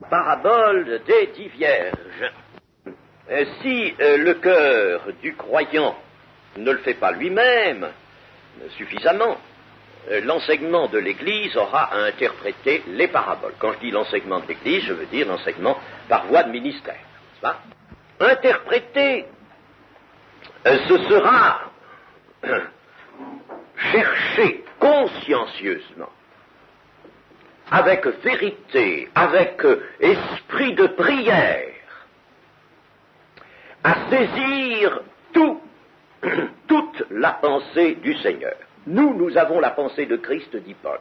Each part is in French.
Parabole des 10 vierges. Si le cœur du croyant ne le fait pas lui-même suffisamment, l'enseignement de l'Église aura à interpréter les paraboles. Quand je dis l'enseignement de l'Église, je veux dire l'enseignement par voie de ministère. N'est-ce pas ? Interpréter, ce sera chercher consciencieusement, avec vérité, avec esprit de prière, à saisir toute la pensée du Seigneur. Nous avons la pensée de Christ, dit Paul.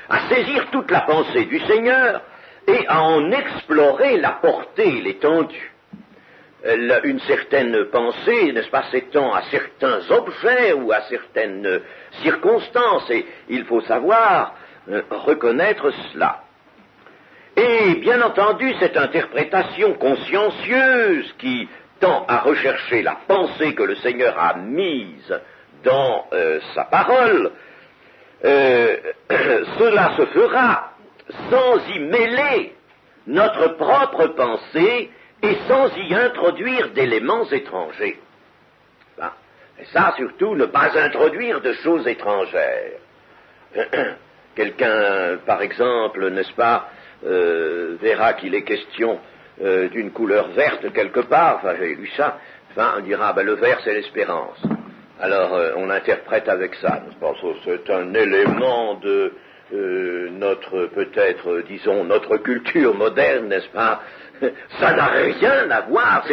À saisir toute la pensée du Seigneur et à en explorer la portée, l'étendue. Une certaine pensée, n'est-ce pas, s'étend à certains objets ou à certaines circonstances, et il faut savoir reconnaître cela. Et bien entendu, cette interprétation consciencieuse qui tend à rechercher la pensée que le Seigneur a mise dans sa parole, cela se fera sans y mêler notre propre pensée et sans y introduire d'éléments étrangers. Et ça, surtout, ne pas introduire de choses étrangères. Quelqu'un, par exemple, n'est-ce pas, verra qu'il est question d'une couleur verte quelque part, enfin j'ai lu ça, enfin on dira, le vert c'est l'espérance. Alors on interprète avec ça, n'est-ce pas, c'est un élément de notre, peut-être, disons, notre culture moderne, n'est-ce pas. Ça n'a rien à voir,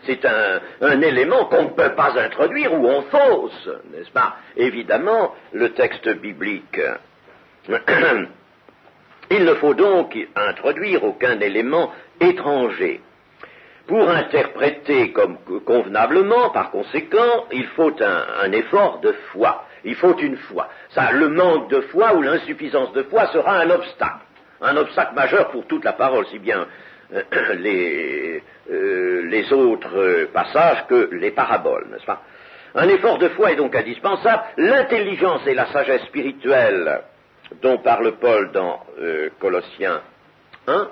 c'est un élément qu'on ne peut pas introduire ou on fausse, n'est-ce pas. Évidemment, le texte biblique, il ne faut donc introduire aucun élément étranger. Pour interpréter comme convenablement, par conséquent, il faut un effort de foi. Il faut une foi. Ça, le manque de foi ou l'insuffisance de foi sera un obstacle majeur pour toute la parole, si bien les autres passages que les paraboles, n'est-ce pas? Un effort de foi est donc indispensable. L'intelligence et la sagesse spirituelle dont parle Paul dans Colossiens 1,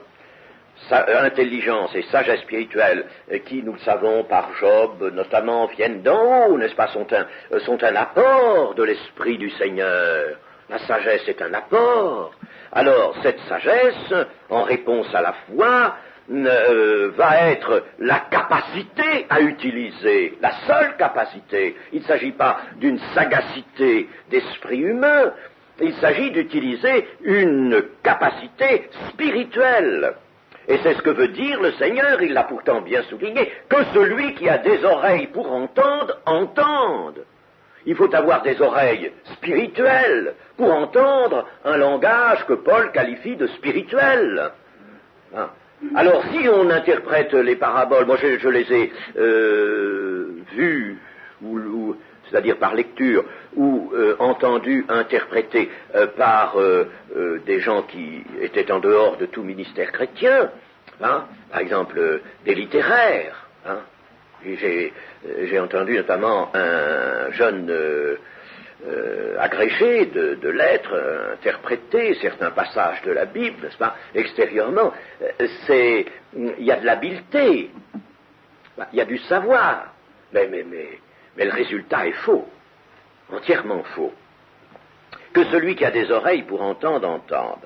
intelligence et sagesse spirituelle qui, nous le savons par Job notamment, viennent d'en haut, n'est-ce pas, sont un apport de l'Esprit du Seigneur. La sagesse est un apport. Alors, cette sagesse, en réponse à la foi, va être la capacité à utiliser, la seule capacité. Il ne s'agit pas d'une sagacité d'esprit humain, il s'agit d'utiliser une capacité spirituelle. Et c'est ce que veut dire le Seigneur, il l'a pourtant bien souligné, que celui qui a des oreilles pour entendre, entende. Il faut avoir des oreilles spirituelles pour entendre un langage que Paul qualifie de spirituel. Alors, si on interprète les paraboles, moi je les ai vues, c'est-à-dire par lecture, ou entendu, interprété par des gens qui étaient en dehors de tout ministère chrétien, par exemple des littéraires. J'ai entendu notamment un jeune agrégé de lettres interpréter certains passages de la Bible, n'est-ce pas, extérieurement. Il y a de l'habileté, il y a du savoir, mais le résultat est faux, entièrement faux. Que celui qui a des oreilles pour entendre, entende.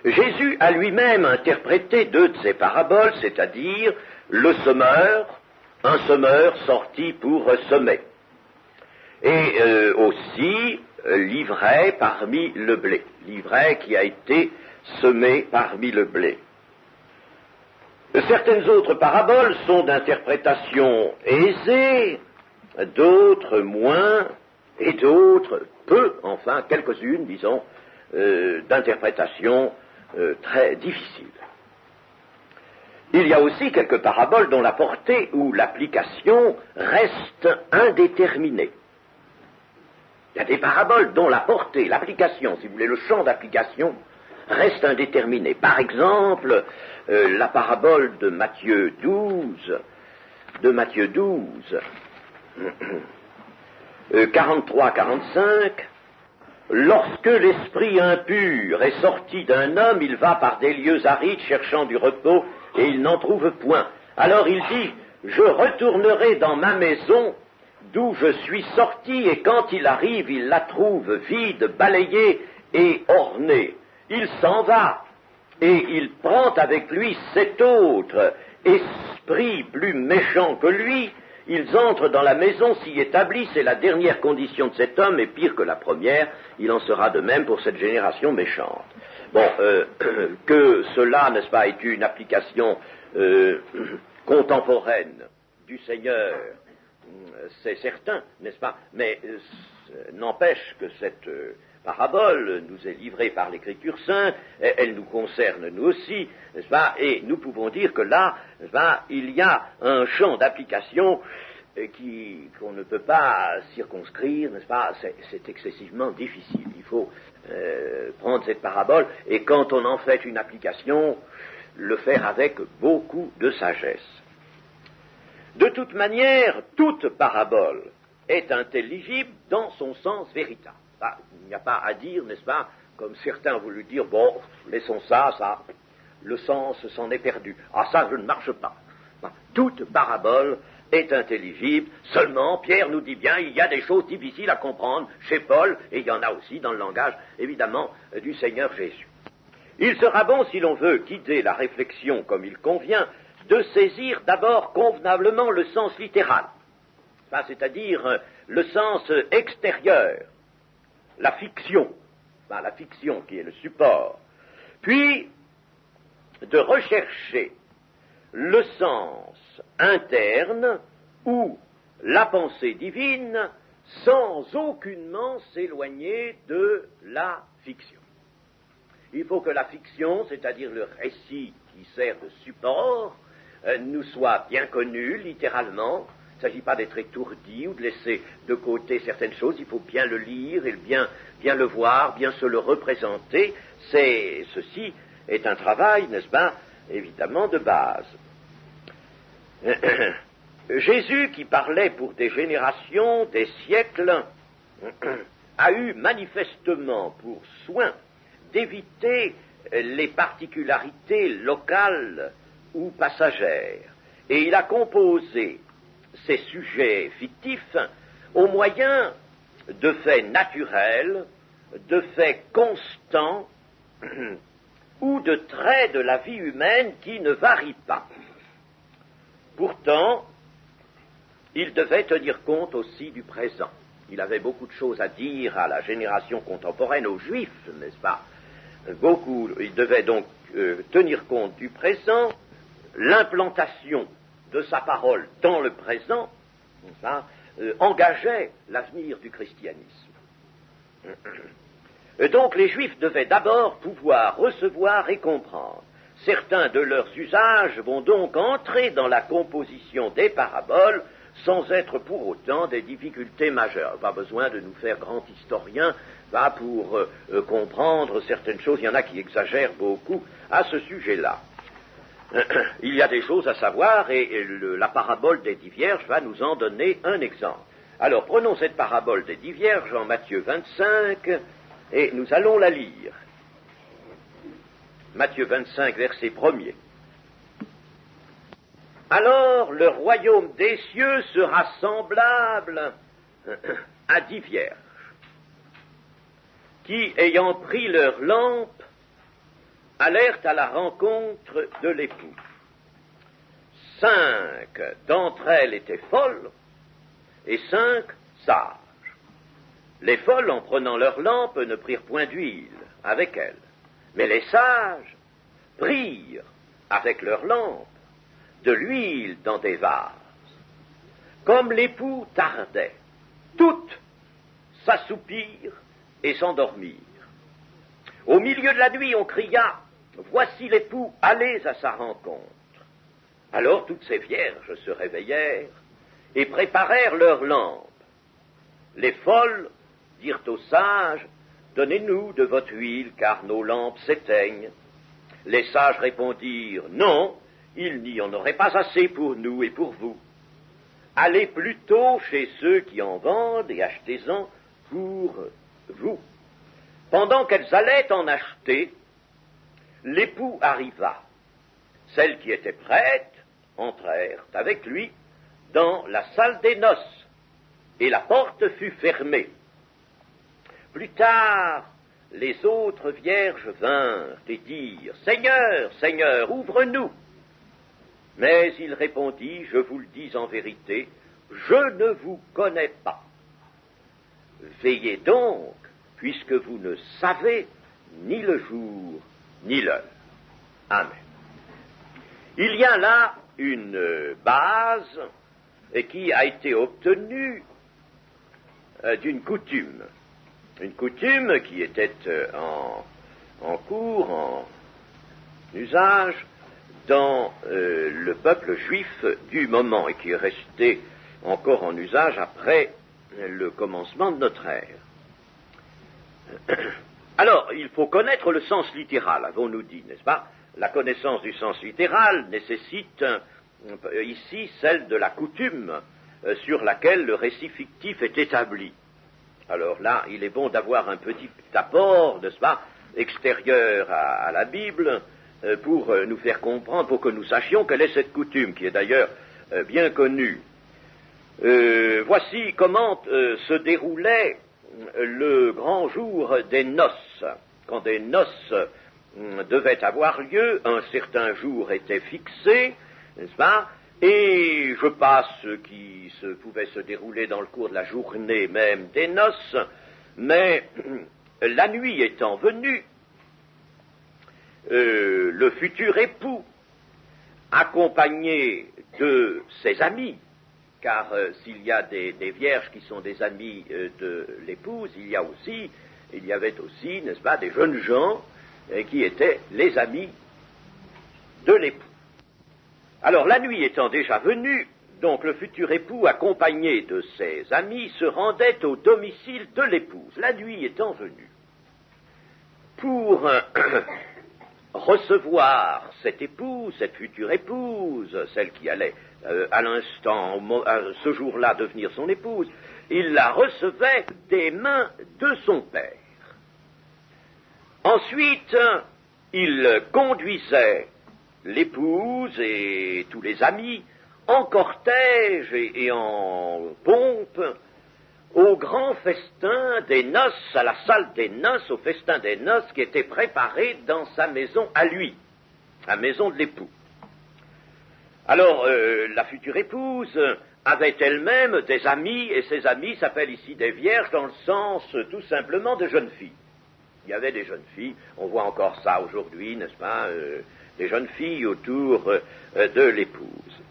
Jésus a lui-même interprété 2 de ces paraboles, c'est-à-dire le semeur, un semeur sorti pour semer, et aussi l'ivraie parmi le blé, l'ivraie qui a été semé parmi le blé. Certaines autres paraboles sont d'interprétation aisée, d'autres moins, et d'autres peu, enfin, quelques-unes, disons, d'interprétation très difficile. Il y a aussi quelques paraboles dont la portée ou l'application reste indéterminée. Il y a des paraboles dont la portée, l'application, si vous voulez, le champ d'application, reste indéterminé. Par exemple, la parabole de Matthieu 12, 43-45, lorsque l'esprit impur est sorti d'un homme, il va par des lieux arides cherchant du repos, et il n'en trouve point. Alors il dit, je retournerai dans ma maison d'où je suis sorti, et quand il arrive, il la trouve vide, balayée et ornée. Il s'en va, et il prend avec lui cet autre esprit plus méchant que lui. Ils entrent dans la maison, s'y établissent, et la dernière condition de cet homme est pire que la première. Il en sera de même pour cette génération méchante. Bon, que cela, n'est-ce pas, est une application contemporaine du Seigneur, c'est certain, n'est-ce pas? Mais n'empêche que cette parabole nous est livrée par l'Écriture sainte, elle nous concerne nous aussi, n'est-ce pas? Et nous pouvons dire que là, n'est-ce pas, il y a un champ d'application qu'on ne peut pas circonscrire, n'est-ce pas? C'est excessivement difficile. Il faut prendre cette parabole et quand on en fait une application, le faire avec beaucoup de sagesse. De toute manière, toute parabole est intelligible dans son sens véritable. Il n'y a pas à dire, n'est-ce pas, comme certains ont voulu dire, bon, laissons ça, le sens s'en est perdu. Ah, ça, je ne marche pas. Toute parabole est intelligible, seulement, Pierre nous dit bien, il y a des choses difficiles à comprendre chez Paul, et il y en a aussi dans le langage, évidemment, du Seigneur Jésus. Il sera bon, si l'on veut guider la réflexion comme il convient, de saisir d'abord convenablement le sens littéral, c'est-à-dire le sens extérieur, la fiction qui est le support, puis de rechercher le sens interne ou la pensée divine sans aucunement s'éloigner de la fiction. Il faut que la fiction, c'est-à-dire le récit qui sert de support, nous soit bien connu littéralement. Il ne s'agit pas d'être étourdi ou de laisser de côté certaines choses, il faut bien le lire et bien le voir, bien se le représenter. Ceci est un travail, n'est-ce pas, évidemment de base. Jésus, qui parlait pour des générations, des siècles, a eu manifestement pour soin d'éviter les particularités locales ou passagères. Et il a composé ces sujets fictifs au moyen de faits naturels, de faits constants ou de traits de la vie humaine qui ne varient pas. Pourtant, il devait tenir compte aussi du présent. Il avait beaucoup de choses à dire à la génération contemporaine, aux Juifs, n'est-ce pas? Il devait donc tenir compte du présent, l'implantation de sa parole dans le présent, engageait l'avenir du christianisme. Donc les Juifs devaient d'abord pouvoir recevoir et comprendre. Certains de leurs usages vont donc entrer dans la composition des paraboles sans être pour autant des difficultés majeures. Pas besoin de nous faire grands historiens pour comprendre certaines choses. Il y en a qui exagèrent beaucoup à ce sujet-là. Il y a des choses à savoir et la parabole des 10 vierges va nous en donner un exemple. Alors prenons cette parabole des 10 vierges en Matthieu 25 et nous allons la lire. Matthieu 25, verset 1er. Alors le royaume des cieux sera semblable à 10 vierges qui, ayant pris leur lampe, allèrent à la rencontre de l'époux. 5 d'entre elles étaient folles et 5 sages. Les folles, en prenant leur lampe, ne prirent point d'huile avec elles, mais les sages prirent avec leur lampe de l'huile dans des vases. Comme l'époux tardait, toutes s'assoupirent et s'endormirent. Au milieu de la nuit, on cria, « Voici l'époux, allez à sa rencontre. » Alors toutes ces vierges se réveillèrent et préparèrent leurs lampes. Les folles dirent aux sages, « Donnez-nous de votre huile, car nos lampes s'éteignent. » Les sages répondirent, « Non, il n'y en aurait pas assez pour nous et pour vous. Allez plutôt chez ceux qui en vendent et achetez-en pour vous. » Pendant qu'elles allaient en acheter, l'époux arriva. Celles qui étaient prêtes entrèrent avec lui dans la salle des noces, et la porte fut fermée. Plus tard, les autres vierges vinrent et dirent, « Seigneur, Seigneur, ouvre-nous !» Mais il répondit, « Je vous le dis en vérité, je ne vous connais pas. Veillez donc, puisque vous ne savez ni le jour ni l'heure. » Amen. Il y a là une base qui a été obtenue d'une coutume. Une coutume qui était en cours, en usage, dans le peuple juif du moment et qui est restée encore en usage après le commencement de notre ère. Alors, il faut connaître le sens littéral, avons-nous dit, n'est-ce pas? La connaissance du sens littéral nécessite ici celle de la coutume sur laquelle le récit fictif est établi. Alors là, il est bon d'avoir un petit apport, n'est-ce pas, extérieur à la Bible, pour nous faire comprendre, pour que nous sachions quelle est cette coutume, qui est d'ailleurs bien connue. Voici comment se déroulait le grand jour des noces. Quand des noces devaient avoir lieu, un certain jour était fixé, n'est-ce pas? Et je passe ce qui pouvait se dérouler dans le cours de la journée même des noces, mais la nuit étant venue, le futur époux, accompagné de ses amis, car s'il y a des vierges qui sont des amis de l'épouse, il y avait aussi, n'est-ce pas, des jeunes gens qui étaient les amis de l'époux. Alors, la nuit étant déjà venue, donc le futur époux, accompagné de ses amis, se rendait au domicile de l'épouse, la nuit étant venue, pour recevoir cette épouse, cette future épouse, celle qui allait à l'instant, ce jour-là, devenir son épouse. Il la recevait des mains de son père. Ensuite, il conduisait l'épouse et tous les amis en cortège et en pompe au grand festin des noces, à la salle des noces, au festin des noces qui était préparé dans sa maison à lui, la maison de l'époux. Alors, la future épouse avait elle-même des amis, et ces amis s'appellent ici des vierges dans le sens tout simplement de jeunes filles. Il y avait des jeunes filles, on voit encore ça aujourd'hui, n'est-ce pas, des jeunes filles autour de l'épouse.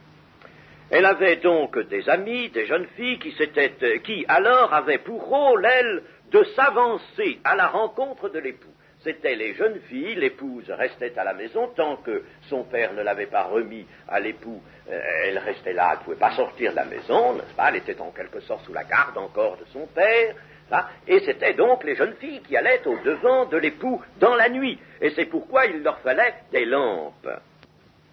Elle avait donc des amis, des jeunes filles qui alors avaient pour rôle, elles, de s'avancer à la rencontre de l'époux. C'étaient les jeunes filles, l'épouse restait à la maison tant que son père ne l'avait pas remis à l'époux, elle restait là, elle ne pouvait pas sortir de la maison, n'est-ce pas, elle était en quelque sorte sous la garde encore de son père, et c'était donc les jeunes filles qui allaient au devant de l'époux dans la nuit, et c'est pourquoi il leur fallait des lampes.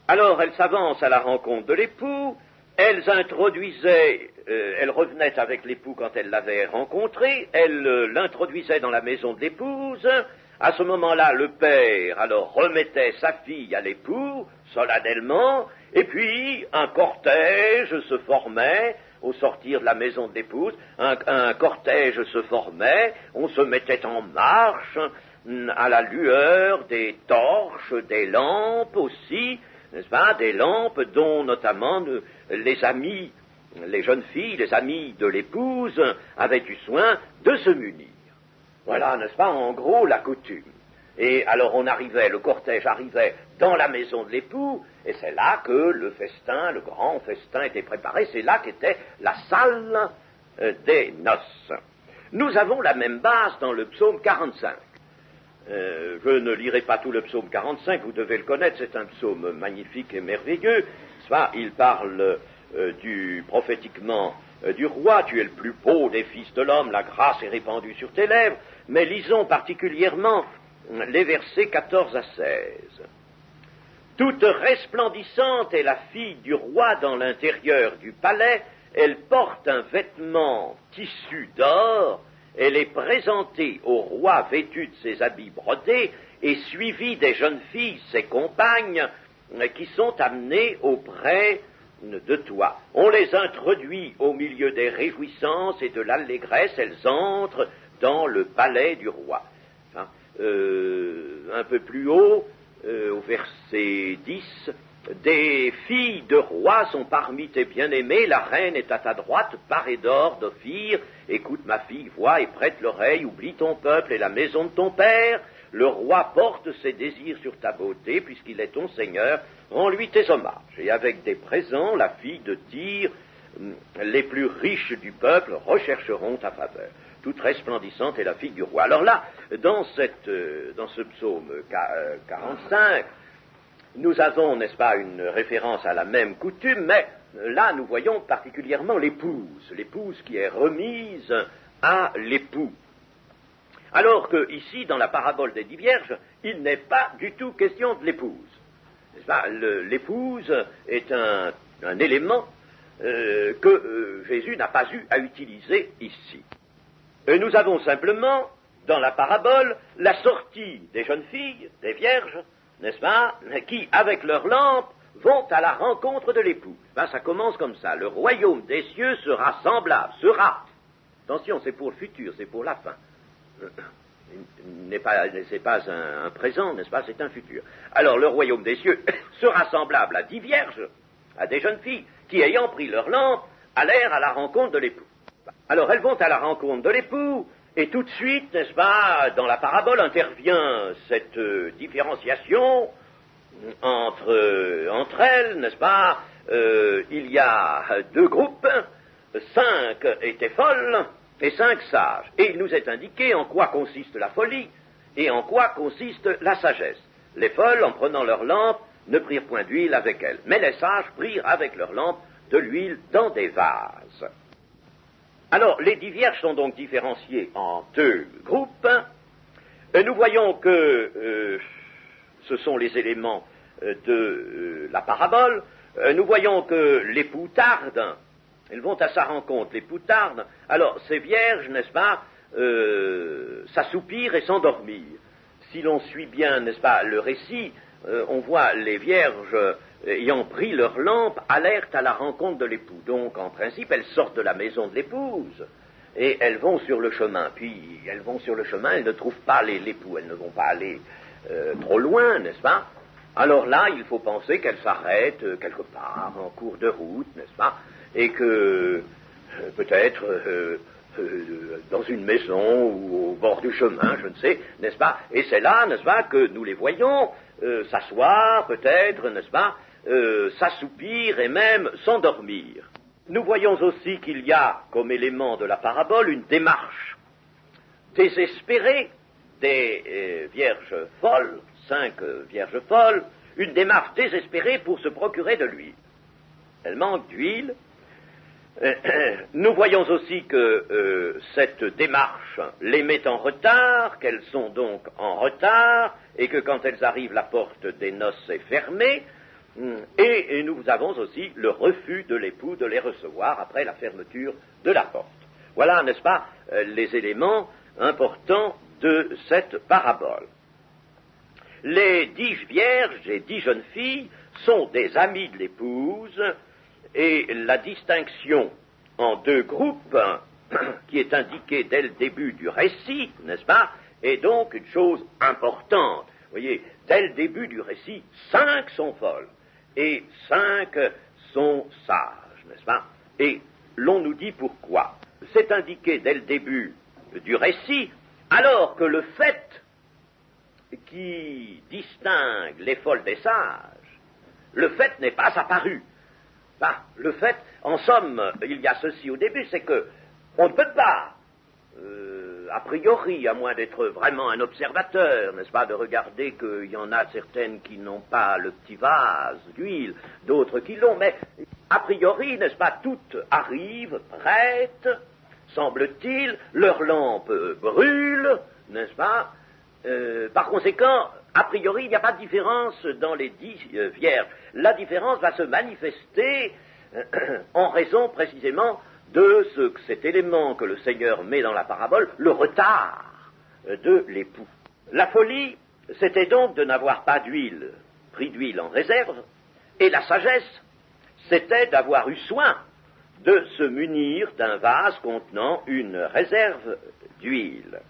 Alors elles s'avancent à la rencontre de l'époux, elles introduisaient, elles revenaient avec l'époux quand elles l'avaient rencontré, elles l'introduisaient dans la maison de l'épouse. À ce moment-là, le père alors remettait sa fille à l'époux, solennellement, et puis un cortège se formait au sortir de la maison de l'épouse, un cortège se formait, on se mettait en marche à la lueur des torches, des lampes aussi, n'est-ce pas, des lampes dont notamment les amis, les jeunes filles, les amis de l'épouse avaient eu soin de se munir. Voilà, n'est-ce pas, en gros, la coutume. Et alors le cortège arrivait dans la maison de l'époux, et c'est là que le festin, le grand festin était préparé, c'est là qu'était la salle des noces. Nous avons la même base dans le psaume 45. Je ne lirai pas tout le psaume 45, vous devez le connaître, c'est un psaume magnifique et merveilleux. Il parle prophétiquement du roi, tu es le plus beau des fils de l'homme, la grâce est répandue sur tes lèvres, mais lisons particulièrement les versets 14 à 16. Toute resplendissante est la fille du roi dans l'intérieur du palais, elle porte un vêtement tissu d'or elle est présentée au roi vêtu de ses habits brodés et suivie des jeunes filles, ses compagnes, qui sont amenées auprès de toi. On les introduit au milieu des réjouissances et de l'allégresse, elles entrent dans le palais du roi. Enfin, un peu plus haut, au verset 10, des filles de roi sont parmi tes bien-aimés, la reine est à ta droite, parée d'or, d'ophir, écoute ma fille, vois et prête l'oreille, oublie ton peuple et la maison de ton père, le roi porte ses désirs sur ta beauté, puisqu'il est ton seigneur, rends-lui tes hommages. Et avec des présents, la fille de Tyr, les plus riches du peuple, rechercheront ta faveur. Toute resplendissante est la fille du roi. Alors là, dans ce psaume 45, nous avons, n'est-ce pas, une référence à la même coutume, mais là, nous voyons particulièrement l'épouse qui est remise à l'époux. Alors que, ici, dans la parabole des 10 vierges, il n'est pas du tout question de l'épouse. N'est-ce pas? L'épouse est un élément que Jésus n'a pas eu à utiliser ici. Nous avons simplement, dans la parabole, la sortie des jeunes filles, des vierges, n'est-ce pas, qui, avec leurs lampes, vont à la rencontre de l'époux. Ben, ça commence comme ça. Le royaume des cieux sera semblable, sera. Attention, c'est pour le futur, c'est pour la fin. C'est pas un présent, n'est-ce pas, c'est un futur. Alors, le royaume des cieux sera semblable à 10 vierges, à des jeunes filles, qui, ayant pris leurs lampes, allèrent à la rencontre de l'époux. Alors, elles vont à la rencontre de l'époux, et tout de suite, n'est-ce pas, dans la parabole intervient cette différenciation entre elles, n'est-ce pas, il y a 2 groupes, 5 étaient folles et 5 sages. Et il nous est indiqué en quoi consiste la folie et en quoi consiste la sagesse. Les folles, en prenant leurs lampes, ne prirent point d'huile avec elles, mais les sages prirent avec leurs lampes de l'huile dans des vases. Alors, les 10 vierges sont donc différenciées en 2 groupes. Nous voyons que ce sont les éléments de la parabole. Nous voyons que l'époux tarde, elles vont à sa rencontre, l'époux tarde. Alors, ces vierges, n'est-ce pas, s'assoupirent et s'endormirent. Si l'on suit bien, n'est-ce pas, le récit, on voit les vierges ayant pris leur lampe, alerte à la rencontre de l'époux. Donc, en principe, elles sortent de la maison de l'épouse et elles vont sur le chemin. Puis, elles vont sur le chemin, elles ne trouvent pas l'époux, elles ne vont pas aller trop loin, n'est-ce pas? Alors là, il faut penser qu'elles s'arrêtent quelque part, en cours de route, n'est-ce pas? Et que, peut-être, dans une maison ou au bord du chemin, je ne sais, n'est-ce pas? Et c'est là, n'est-ce pas, que nous les voyons s'asseoir, peut-être, n'est-ce pas, s'assoupir et même s'endormir. Nous voyons aussi qu'il y a, comme élément de la parabole, une démarche désespérée des vierges folles, 5 vierges folles, une démarche désespérée pour se procurer de l'huile. Elles manquent d'huile. Nous voyons aussi que cette démarche les met en retard, qu'elles sont donc en retard, et que quand elles arrivent, la porte des noces est fermée, et nous avons aussi le refus de l'époux de les recevoir après la fermeture de la porte. Voilà, n'est-ce pas, les éléments importants de cette parabole. Les 10 vierges et 10 jeunes filles sont des amies de l'épouse, et la distinction en 2 groupes, qui est indiquée dès le début du récit, n'est-ce pas, est donc une chose importante. Vous voyez, dès le début du récit, 5 sont folles, et 5 sont sages, n'est-ce pas? Et l'on nous dit pourquoi. C'est indiqué dès le début du récit, alors que le fait qui distingue les folles des sages, le fait n'est pas apparu. Le fait, en somme, il y a ceci au début, c'est que on ne peut pas, a priori, à moins d'être vraiment un observateur, n'est-ce pas, de regarder qu'il y en a certaines qui n'ont pas le petit vase d'huile, d'autres qui l'ont, mais a priori, n'est-ce pas, toutes arrivent prêtes, semble-t-il, leurs lampes brûlent, n'est-ce pas, par conséquent, a priori, il n'y a pas de différence dans les 10 vierges. La différence va se manifester en raison précisément cet élément que le Seigneur met dans la parabole, le retard de l'époux. La folie, c'était donc de n'avoir pas pris d'huile en réserve, et la sagesse, c'était d'avoir eu soin de se munir d'un vase contenant une réserve d'huile.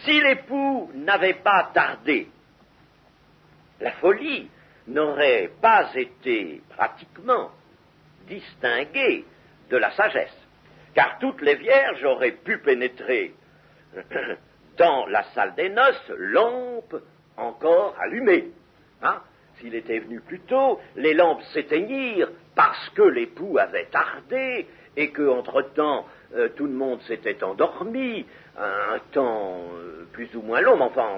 Si l'époux n'avait pas tardé, la folie n'aurait pas été pratiquement distinguée de la sagesse, car toutes les vierges auraient pu pénétrer dans la salle des noces, lampe encore allumée. Hein? S'il était venu plus tôt, les lampes s'éteignirent parce que l'époux avait tardé et qu'entre-temps, tout le monde s'était endormi, un temps plus ou moins long, mais enfin,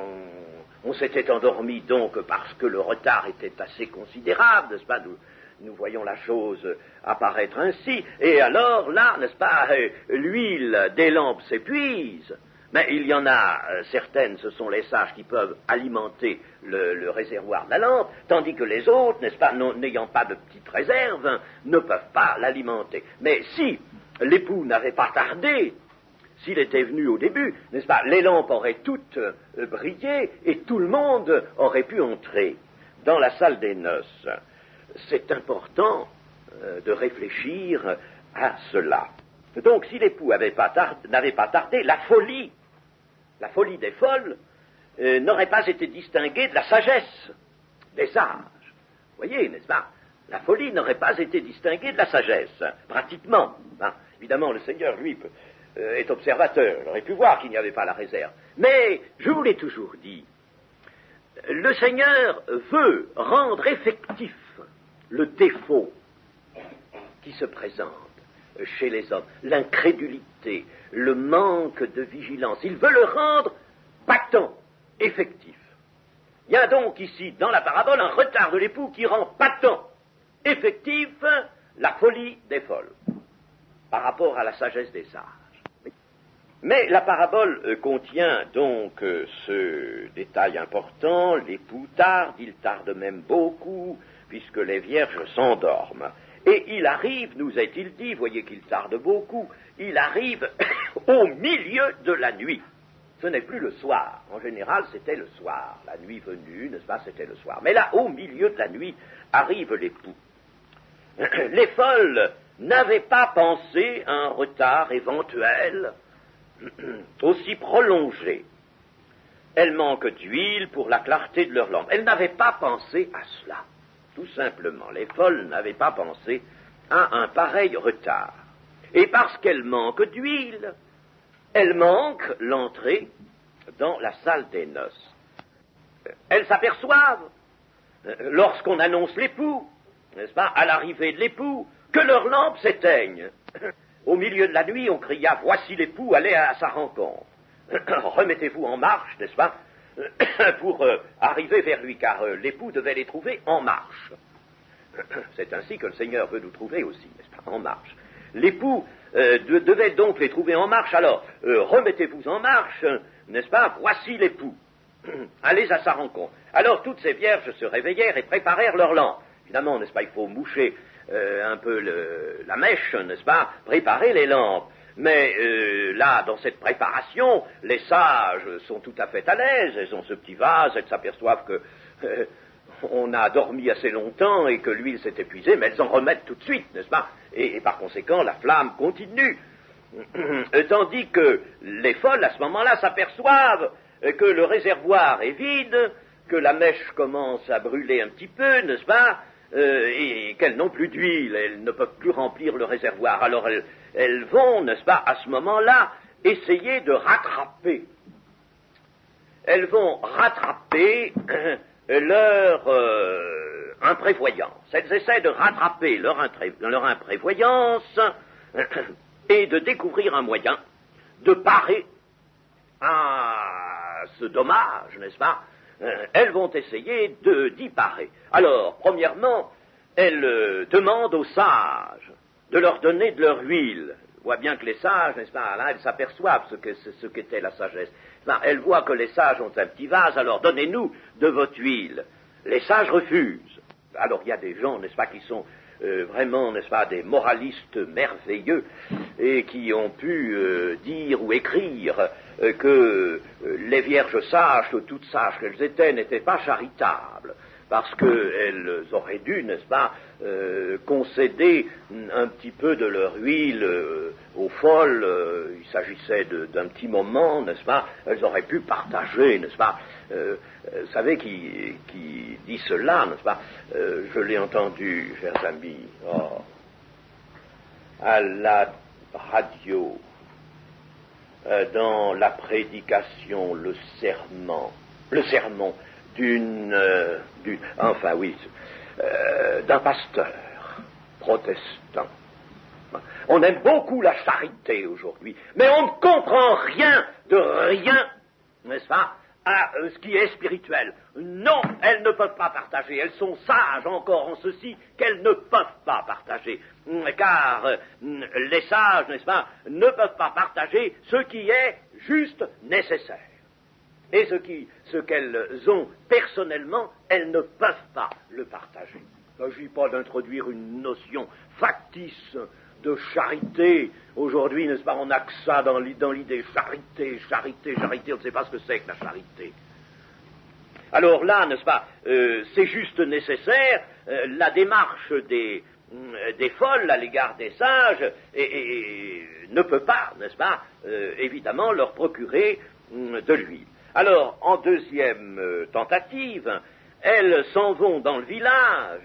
on s'était endormi donc parce que le retard était assez considérable, n'est-ce pas? Nous voyons la chose apparaître ainsi, et alors là, n'est-ce pas, l'huile des lampes s'épuise, mais il y en a certaines, ce sont les sages qui peuvent alimenter le réservoir de la lampe, tandis que les autres, n'est-ce pas, n'ayant pas de petite réserve, hein, ne peuvent pas l'alimenter. Mais si l'époux n'avait pas tardé, s'il était venu au début, n'est-ce pas, les lampes auraient toutes brillé et tout le monde aurait pu entrer dans la salle des noces. C'est important de réfléchir à cela. Donc, si l'époux n'avait pas tardé, la folie des folles n'aurait pas été distinguée de la sagesse des sages. Vous voyez, n'est-ce pas? La folie n'aurait pas été distinguée de la sagesse, pratiquement. Hein. Évidemment, le Seigneur, lui, est observateur, il aurait pu voir qu'il n'y avait pas la réserve. Mais, je vous l'ai toujours dit, le Seigneur veut rendre effectif le défaut qui se présente chez les hommes, l'incrédulité, le manque de vigilance. Il veut le rendre patent, effectif. Il y a donc ici, dans la parabole, un retard de l'époux qui rend patent, effectif, la folie des folles, par rapport à la sagesse des sages. Mais la parabole contient donc ce détail important, l'époux tarde, il tarde même beaucoup, puisque les vierges s'endorment. Et il arrive, nous est-il dit, voyez qu'il tarde beaucoup, il arrive au milieu de la nuit. Ce n'est plus le soir. En général, c'était le soir. La nuit venue, n'est-ce pas, c'était le soir. Mais là, au milieu de la nuit, arrive l'époux. Les folles n'avaient pas pensé à un retard éventuel aussi prolongé. Elles manquent d'huile pour la clarté de leur lampe. Elles n'avaient pas pensé à cela. Tout simplement, les folles n'avaient pas pensé à un pareil retard. Et parce qu'elles manquent d'huile, elles manquent l'entrée dans la salle des noces. Elles s'aperçoivent, lorsqu'on annonce l'époux, n'est-ce pas, à l'arrivée de l'époux, que leurs lampes s'éteignent. Au milieu de la nuit, on cria « Voici l'époux, allez à sa rencontre. Remettez-vous en marche, n'est-ce pas, pour arriver vers lui, car l'époux devait les trouver en marche. » C'est ainsi que le Seigneur veut nous trouver aussi, n'est-ce pas, en marche. L'époux devait donc les trouver en marche, alors remettez-vous en marche, n'est-ce pas, voici l'époux. Allez à sa rencontre. Alors toutes ces vierges se réveillèrent et préparèrent leurs lampes. Évidemment, n'est-ce pas, il faut moucher un peu la mèche, n'est-ce pas, préparer les lampes. Mais là, dans cette préparation, les sages sont tout à fait à l'aise, elles ont ce petit vase, elles s'aperçoivent que on a dormi assez longtemps et que l'huile s'est épuisée, mais elles en remettent tout de suite, n'est-ce pas, et par conséquent, la flamme continue. Tandis que les folles, à ce moment-là, s'aperçoivent que le réservoir est vide, que la mèche commence à brûler un petit peu, n'est-ce pas, et qu'elles n'ont plus d'huile, elles ne peuvent plus remplir le réservoir. Alors elles vont, n'est-ce pas, à ce moment-là, essayer de rattraper. Elles vont rattraper leur imprévoyance. Elles essaient de rattraper leur imprévoyance et de découvrir un moyen de parer à ce dommage, n'est-ce pas. Elles vont essayer d'y parer. Alors, premièrement, elles demandent aux sages de leur donner de leur huile. On voit bien que les sages, n'est-ce pas, là, elles s'aperçoivent ce qu'était la sagesse. Là, elles voient que les sages ont un petit vase, alors donnez-nous de votre huile. Les sages refusent. Alors il y a des gens, n'est-ce pas, qui sont vraiment, n'est-ce pas, des moralistes merveilleux et qui ont pu dire ou écrire que les vierges sages, toutes sages qu'elles étaient, n'étaient pas charitables, parce qu'elles auraient dû, n'est-ce pas, concéder un petit peu de leur huile aux folles. Il s'agissait d'un petit moment, n'est-ce pas, elles auraient pu partager, n'est-ce pas. Vous savez qui dit cela, n'est-ce pas, je l'ai entendu, chers amis, à la radio, dans la prédication, le sermon d'un pasteur protestant. On aime beaucoup la charité aujourd'hui, mais on ne comprend rien de rien, n'est-ce pas, à ce qui est spirituel. Non, elles ne peuvent pas partager. Elles sont sages encore en ceci qu'elles ne peuvent pas partager. Car les sages, n'est-ce pas, ne peuvent pas partager ce qui est juste nécessaire. Et ce qu'elles ont personnellement, elles ne peuvent pas le partager. Il ne s'agit pas d'introduire une notion factice de charité. Aujourd'hui, n'est-ce pas, on n'a que ça dans l'idée charité, on ne sait pas ce que c'est que la charité. Alors là, n'est-ce pas, c'est juste nécessaire, la démarche des folles à l'égard des sages ne peut pas, n'est-ce pas, évidemment leur procurer de l'huile. Alors, en deuxième tentative, elles s'en vont dans le village,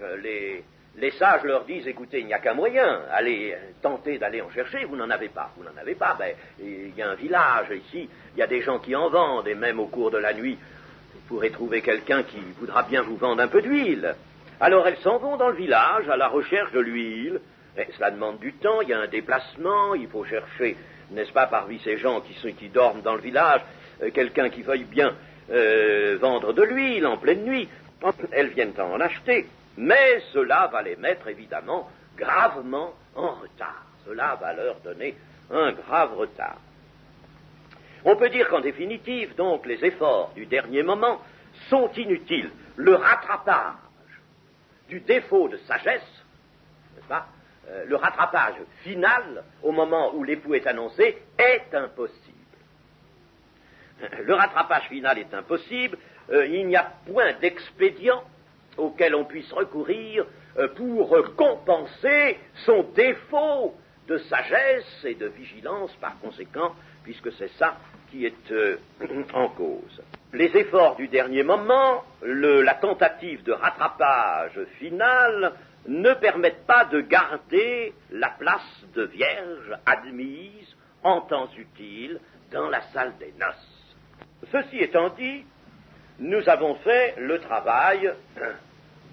les sages leur disent, écoutez, il n'y a qu'un moyen, allez tenter d'aller en chercher, vous n'en avez pas, ben, il y a un village ici, il y a des gens qui en vendent, et même au cours de la nuit, vous pourrez trouver quelqu'un qui voudra bien vous vendre un peu d'huile. Alors elles s'en vont dans le village à la recherche de l'huile, et cela demande du temps, il y a un déplacement, il faut chercher, n'est-ce pas, parmi ces gens qui dorment dans le village, quelqu'un qui veuille bien vendre de l'huile en pleine nuit. Elles viennent en acheter, mais cela va les mettre évidemment gravement en retard. Cela va leur donner un grave retard. On peut dire qu'en définitive, donc, les efforts du dernier moment sont inutiles. Le rattrapage du défaut de sagesse, n'est-ce pas, le rattrapage final, au moment où l'époux est annoncé, est impossible. Le rattrapage final est impossible, il n'y a point d'expédient auquel on puisse recourir pour compenser son défaut de sagesse et de vigilance par conséquent, puisque c'est ça qui est en cause. Les efforts du dernier moment, la tentative de rattrapage final, ne permettent pas de garder la place de vierge admise en temps utile dans la salle des noces. Ceci étant dit, nous avons fait le travail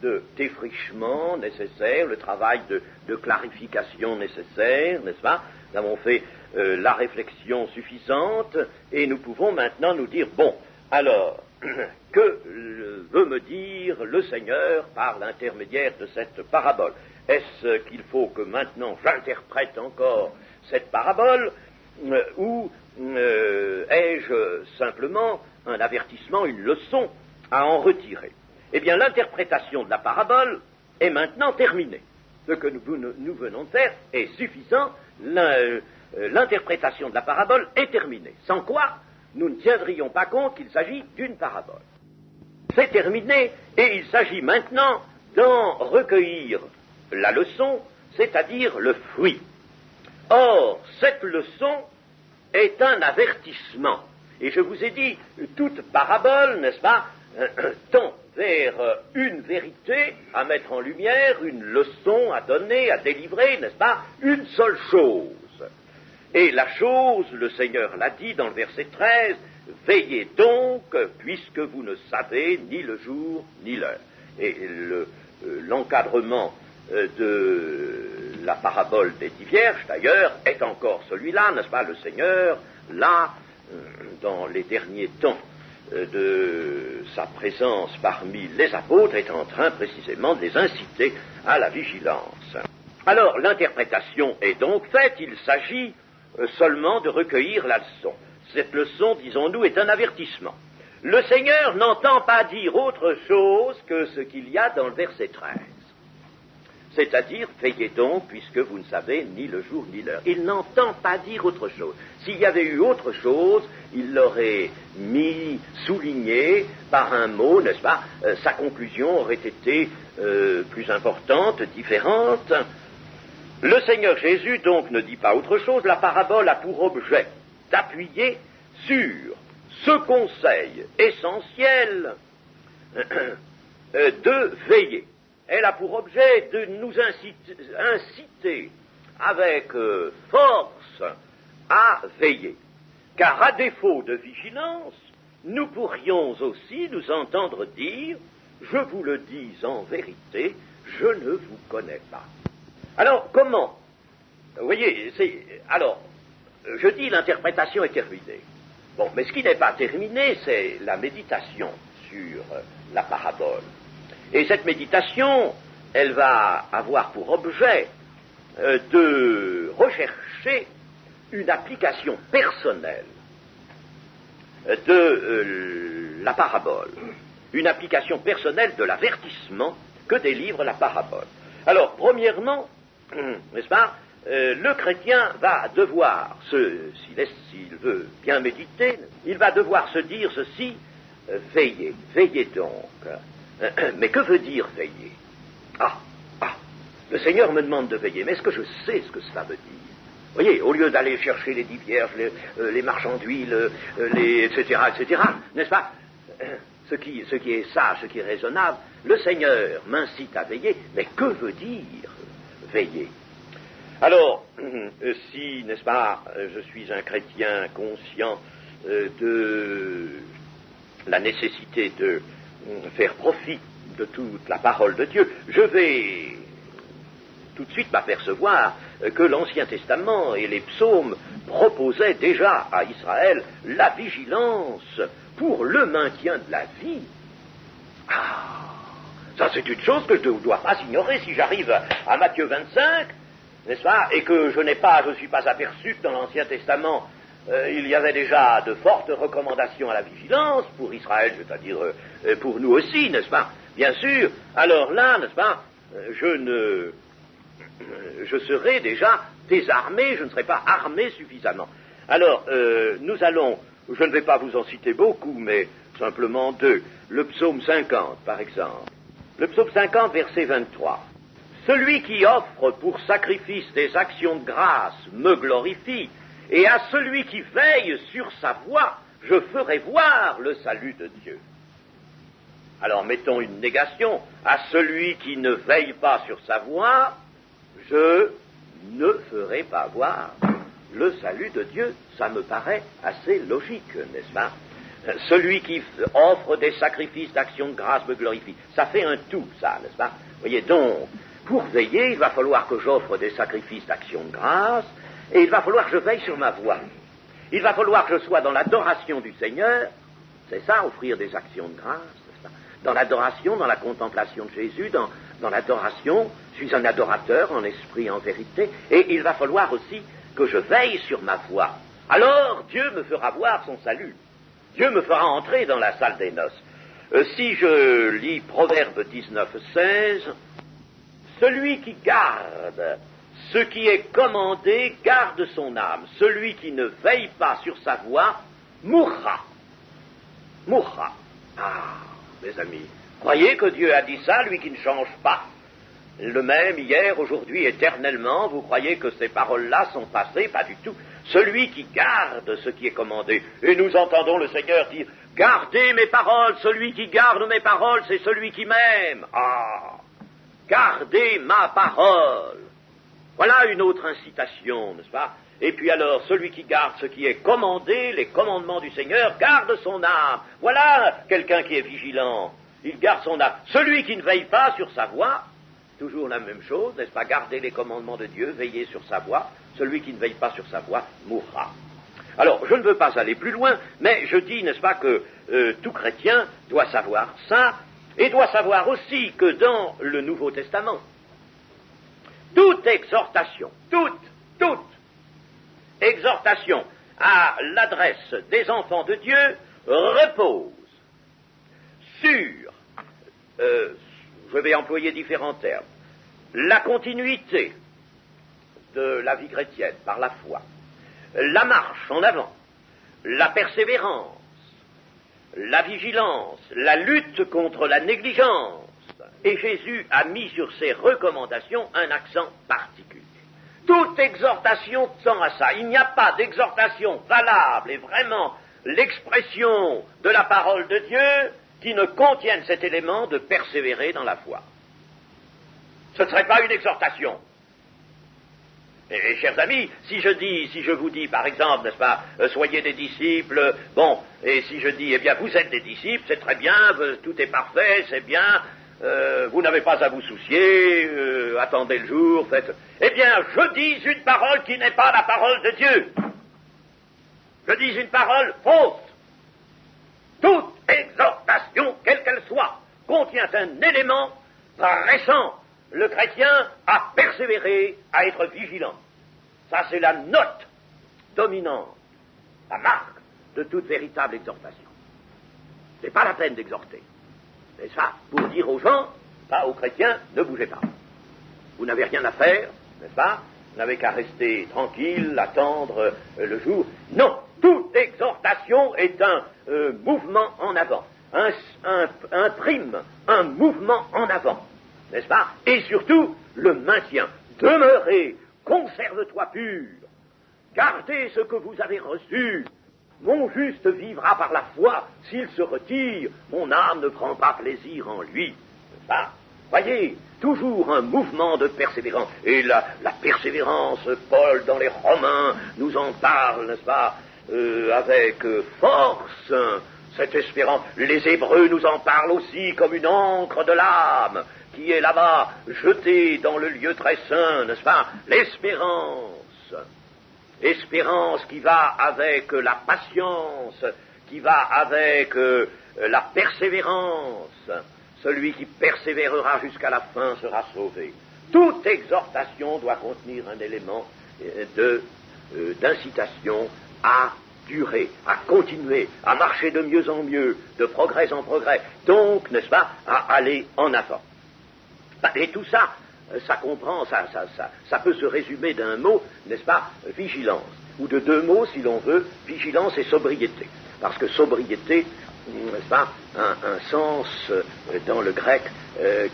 de défrichement nécessaire, le travail de clarification nécessaire, n'est-ce pas? Nous avons fait la réflexion suffisante et nous pouvons maintenant nous dire, bon, alors, que veut me dire le Seigneur par l'intermédiaire de cette parabole? Est-ce qu'il faut que maintenant j'interprète encore cette parabole ou ai-je simplement un avertissement, une leçon à en retirer? Eh bien, l'interprétation de la parabole est maintenant terminée. Ce que nous venons de faire est suffisant. L'interprétation de la parabole est terminée. Sans quoi, nous ne tiendrions pas compte qu'il s'agit d'une parabole. C'est terminé, et il s'agit maintenant d'en recueillir la leçon, c'est-à-dire le fruit. Or, cette leçon est un avertissement. Et je vous ai dit, toute parabole, n'est-ce pas, tend vers une vérité à mettre en lumière, une leçon à donner, à délivrer, n'est-ce pas, une seule chose. Et la chose, le Seigneur l'a dit dans le verset 13, « Veillez donc, puisque vous ne savez ni le jour ni l'heure. » Et l'encadrement de la parabole des 10 vierges, d'ailleurs, est encore celui-là, n'est-ce pas, le Seigneur, là, dans les derniers temps de sa présence parmi les apôtres, est en train précisément de les inciter à la vigilance. Alors, l'interprétation est donc faite, il s'agit seulement de recueillir la leçon. Cette leçon, disons-nous, est un avertissement. Le Seigneur n'entend pas dire autre chose que ce qu'il y a dans le verset 13. C'est-à-dire, veillez donc, puisque vous ne savez ni le jour ni l'heure. Il n'entend pas dire autre chose. S'il y avait eu autre chose, il l'aurait souligné par un mot, n'est-ce pas? Sa conclusion aurait été plus importante, différente. Le Seigneur Jésus, donc, ne dit pas autre chose. La parabole a pour objet d'appuyer sur ce conseil essentiel de veiller. Elle a pour objet de nous inciter avec force à veiller. Car à défaut de vigilance, nous pourrions aussi nous entendre dire « Je vous le dis en vérité, je ne vous connais pas ». Alors, comment? Vous voyez, alors, je dis l'interprétation est terminée. Bon, mais ce qui n'est pas terminé, c'est la méditation sur la parabole. Et cette méditation, elle va avoir pour objet de rechercher une application personnelle de la parabole, une application personnelle de l'avertissement que délivre la parabole. Alors, premièrement, n'est-ce pas, le chrétien va devoir, s'il veut bien méditer, il va devoir se dire ceci, veillez, veillez donc. Mais que veut dire veiller? Le Seigneur me demande de veiller, mais est-ce que je sais ce que cela veut dire? Vous voyez, au lieu d'aller chercher les 10 vierges, les marchands d'huile, etc., n'est-ce pas? Ce qui est sage, ce qui est raisonnable, le Seigneur m'incite à veiller, mais que veut dire veiller? Alors, si, n'est-ce pas, je suis un chrétien conscient de la nécessité de faire profit de toute la parole de Dieu, je vais tout de suite m'apercevoir que l'Ancien Testament et les psaumes proposaient déjà à Israël la vigilance pour le maintien de la vie. Ça c'est une chose que je ne dois pas ignorer. Si j'arrive à Matthieu 25, n'est-ce pas, et que je ne suis pas aperçu que dans l'Ancien Testament il y avait déjà de fortes recommandations à la vigilance pour Israël, c'est-à-dire pour nous aussi, n'est-ce pas? Bien sûr, alors là, n'est-ce pas, je serai déjà désarmé, je ne serai pas armé suffisamment. Alors, nous allons, je ne vais pas vous en citer beaucoup, mais simplement deux. Le psaume 50, par exemple. Le psaume 50, verset 23. Celui qui offre pour sacrifice des actions de grâce me glorifie, et à celui qui veille sur sa voie, je ferai voir le salut de Dieu. Alors mettons une négation. À celui qui ne veille pas sur sa voie, je ne ferai pas voir le salut de Dieu. Ça me paraît assez logique, n'est-ce pas? Celui qui offre des sacrifices d'action de grâce me glorifie. Ça fait un tout, ça, n'est-ce pas? Vous voyez, donc, pour veiller, il va falloir que j'offre des sacrifices d'action de grâce, et il va falloir que je veille sur ma voie. Il va falloir que je sois dans l'adoration du Seigneur. C'est ça, offrir des actions de grâce, n'est-ce pas? Dans l'adoration, dans la contemplation de Jésus, dans l'adoration, je suis un adorateur en esprit, en vérité, et il va falloir aussi que je veille sur ma voie. Alors, Dieu me fera voir son salut. Dieu me fera entrer dans la salle des noces. Si je lis Proverbe 19:16, celui qui garde ce qui est commandé garde son âme. Celui qui ne veille pas sur sa voie mourra. Mourra. Mes amis, croyez que Dieu a dit ça, lui qui ne change pas? Le même hier, aujourd'hui, éternellement, vous croyez que ces paroles-là sont passées? Pas du tout. Celui qui garde ce qui est commandé. Et nous entendons le Seigneur dire, gardez mes paroles, celui qui garde mes paroles, c'est celui qui m'aime. Gardez ma parole. Voilà une autre incitation, n'est-ce pas? Et puis alors, celui qui garde ce qui est commandé, les commandements du Seigneur, garde son âme. Voilà quelqu'un qui est vigilant. Il garde son âme. Celui qui ne veille pas sur sa voie, toujours la même chose, n'est-ce pas? Garder les commandements de Dieu, veiller sur sa voie. Celui qui ne veille pas sur sa voie mourra. Alors, je ne veux pas aller plus loin, mais je dis, n'est-ce pas, que tout chrétien doit savoir ça, et doit savoir aussi que dans le Nouveau Testament, toute exhortation à l'adresse des enfants de Dieu repose sur, je vais employer différents termes, la continuité de la vie chrétienne par la foi, la marche en avant, la persévérance, la vigilance, la lutte contre la négligence. Et Jésus a mis sur ces recommandations un accent particulier. Toute exhortation tend à ça. Il n'y a pas d'exhortation valable et vraiment l'expression de la parole de Dieu qui ne contienne cet élément de persévérer dans la foi. Ce ne serait pas une exhortation. Et chers amis, si je vous dis, par exemple, n'est-ce pas, soyez des disciples, bon, et si je dis, eh bien, vous êtes des disciples, c'est très bien, tout est parfait, c'est bien, vous n'avez pas à vous soucier, attendez le jour, faites... Eh bien, je dis une parole qui n'est pas la parole de Dieu. Je dis une parole fausse. Toute exhortation, quelle qu'elle soit, contient un élément pressant le chrétien à persévérer, à être vigilant. Ça, c'est la note dominante, la marque de toute véritable exhortation. C'est pas la peine d'exhorter. C'est ça, pour dire aux gens, pas aux chrétiens, ne bougez pas. Vous n'avez rien à faire, n'est-ce pas? Vous n'avez qu'à rester tranquille, attendre le jour. Non, toute exhortation est un mouvement en avant, un prime, un mouvement en avant, n'est-ce pas? Et surtout, le maintien. Demeurez, conserve-toi pur, gardez ce que vous avez reçu. Mon juste vivra par la foi, s'il se retire, mon âme ne prend pas plaisir en lui. N'est-ce pas? Voyez, toujours un mouvement de persévérance. Et la persévérance, Paul, dans les Romains, nous en parle, n'est-ce pas, avec force, cette espérance. Les Hébreux nous en parlent aussi comme une encre de l'âme, qui est là-bas, jetée dans le lieu très saint, n'est-ce pas, l'espérance. Espérance qui va avec la patience, qui va avec la persévérance. Celui qui persévérera jusqu'à la fin sera sauvé. Toute exhortation doit contenir un élément d'incitation à durer, à continuer, à marcher de mieux en mieux, de progrès en progrès. Donc, n'est-ce pas, à aller en avant. Et tout ça, ça comprend, ça peut se résumer d'un mot, n'est-ce pas, vigilance, ou de deux mots, si l'on veut, vigilance et sobriété. Parce que sobriété, n'est-ce pas, un sens dans le grec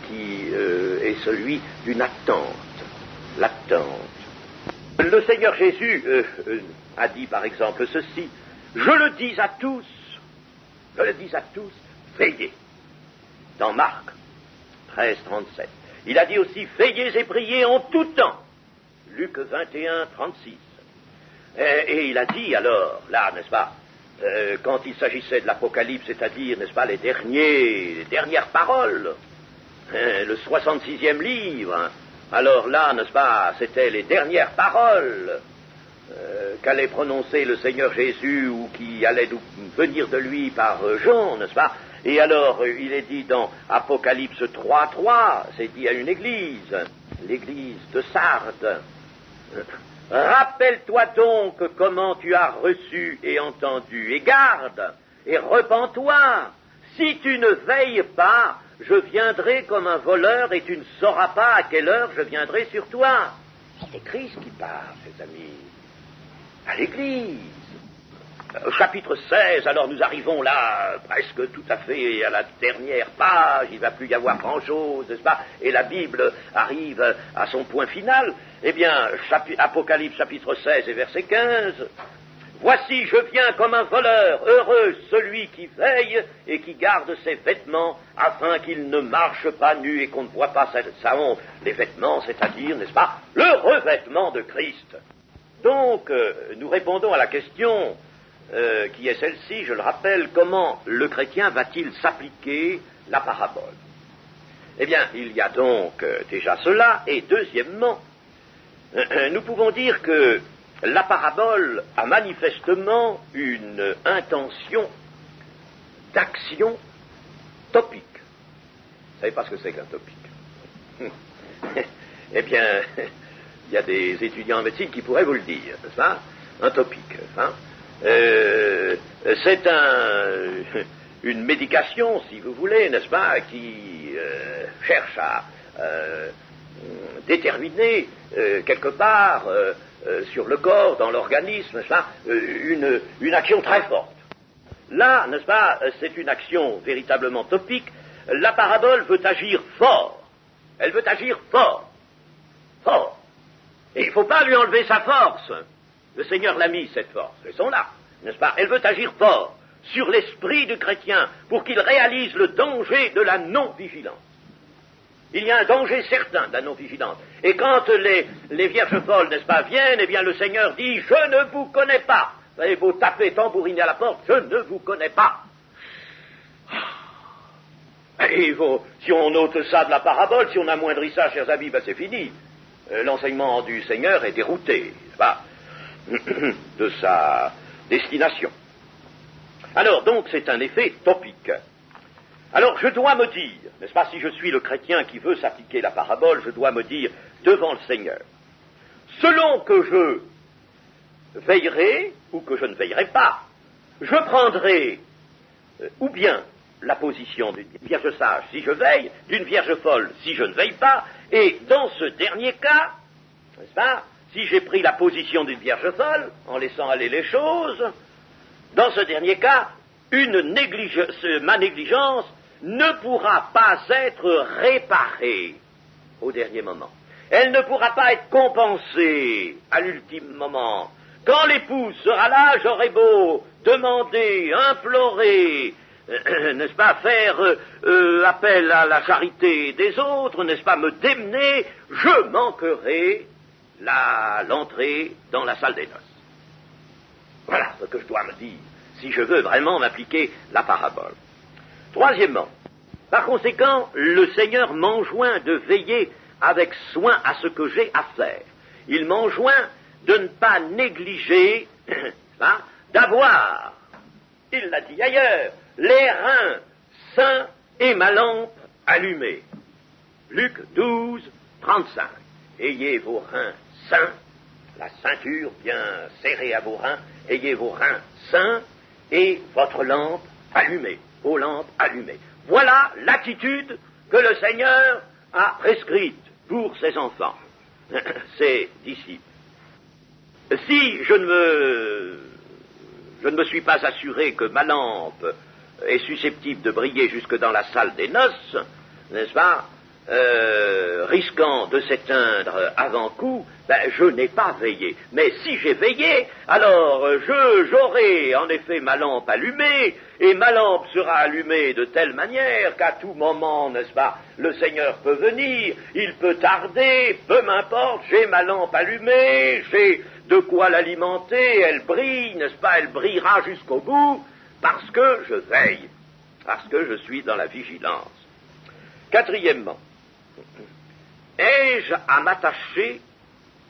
qui est celui d'une attente. L'attente. Le Seigneur Jésus a dit par exemple ceci, je le dis à tous, veillez. Dans Marc 13, 37. Il a dit aussi, veillez et priez en tout temps. Luc 21, 36. Et il a dit alors, là, n'est-ce pas, quand il s'agissait de l'Apocalypse, c'est-à-dire, n'est-ce pas, les dernières paroles, le 66e livre, alors là, n'est-ce pas, c'était les dernières paroles qu'allait prononcer le Seigneur Jésus ou qui allaient venir de lui par Jean, n'est-ce pas? Et alors, il est dit dans Apocalypse 3.3, c'est dit à une église, l'église de Sardes, rappelle-toi donc comment tu as reçu et entendu, et garde, et repens-toi. Si tu ne veilles pas, je viendrai comme un voleur et tu ne sauras pas à quelle heure je viendrai sur toi. C'est Christ qui parle, mes amis, à l'église. Chapitre 16, alors nous arrivons là, presque tout à fait à la dernière page, il ne va plus y avoir grand-chose, n'est-ce pas? Et la Bible arrive à son point final. Eh bien, Apocalypse chapitre 16 et verset 15, « Voici, je viens comme un voleur, heureux celui qui veille et qui garde ses vêtements, afin qu'il ne marche pas nu et qu'on ne voit pas sa honte. » Les vêtements, c'est-à-dire, n'est-ce pas, le revêtement de Christ. Donc, nous répondons à la question qui est celle-ci, je le rappelle, comment le chrétien va-t-il s'appliquer la parabole? Eh bien, il y a donc déjà cela, et deuxièmement, nous pouvons dire que la parabole a manifestement une intention d'action topique. Vous savez pas ce que c'est qu'un topique? Eh bien, il y a des étudiants en médecine qui pourraient vous le dire, n'est-ce pas? Un topique, hein? C'est une médication, si vous voulez, n'est-ce pas, qui cherche à déterminer quelque part sur le corps, dans l'organisme, n'est-ce pas, une action très forte. Là, n'est-ce pas, c'est une action véritablement topique. La parabole veut agir fort. Elle veut agir fort. Fort. Et il ne faut pas lui enlever sa force. Le Seigneur l'a mis, cette force. Elles sont là, n'est-ce pas? Elle veut agir fort sur l'esprit du chrétien pour qu'il réalise le danger de la non-vigilance. Il y a un danger certain de la non-vigilance. Et quand les vierges folles, n'est-ce pas, viennent, eh bien le Seigneur dit, je ne vous connais pas. Vous avez beau taper, tambouriner à la porte, je ne vous connais pas. Et si on ôte ça de la parabole, si on amoindrit ça, chers amis, ben c'est fini. L'enseignement du Seigneur est dérouté, n'est-ce pas, de sa destination. Alors, donc, c'est un effet topique. Alors, je dois me dire, n'est-ce pas, si je suis le chrétien qui veut s'appliquer la parabole, je dois me dire devant le Seigneur, selon que je veillerai ou que je ne veillerai pas, je prendrai ou bien la position d'une vierge sage si je veille, d'une vierge folle si je ne veille pas, et dans ce dernier cas, n'est-ce pas, si j'ai pris la position d'une vierge folle, en laissant aller les choses, dans ce dernier cas, ma négligence ne pourra pas être réparée au dernier moment. Elle ne pourra pas être compensée à l'ultime moment. Quand l'épouse sera là, j'aurai beau demander, implorer, n'est-ce pas, faire appel à la charité des autres, n'est-ce pas, me démener, je manquerai l'entrée dans la salle des noces. Voilà ce que je dois me dire, si je veux vraiment m'appliquer la parabole. Troisièmement, par conséquent, le Seigneur m'enjoint de veiller avec soin à ce que j'ai à faire. Il m'enjoint de ne pas négliger, hein, d'avoir, il l'a dit ailleurs, les reins sains et ma lampe allumée. Luc 12, 35. Ayez vos reins sains, la ceinture bien serrée à vos reins, ayez vos reins sains et votre lampe allumée, vos lampes allumées. Voilà l'attitude que le Seigneur a prescrite pour ses enfants, ses disciples. Si je ne me suis pas assuré que ma lampe est susceptible de briller jusque dans la salle des noces, n'est-ce pas, risquant de s'éteindre avant coup, ben, je n'ai pas veillé. Mais si j'ai veillé, alors j'aurai en effet ma lampe allumée, et ma lampe sera allumée de telle manière qu'à tout moment, n'est-ce pas, le Seigneur peut venir, il peut tarder, peu m'importe, j'ai ma lampe allumée, j'ai de quoi l'alimenter, elle brille, n'est-ce pas, elle brillera jusqu'au bout, parce que je veille, parce que je suis dans la vigilance. Quatrièmement, ai-je à m'attacher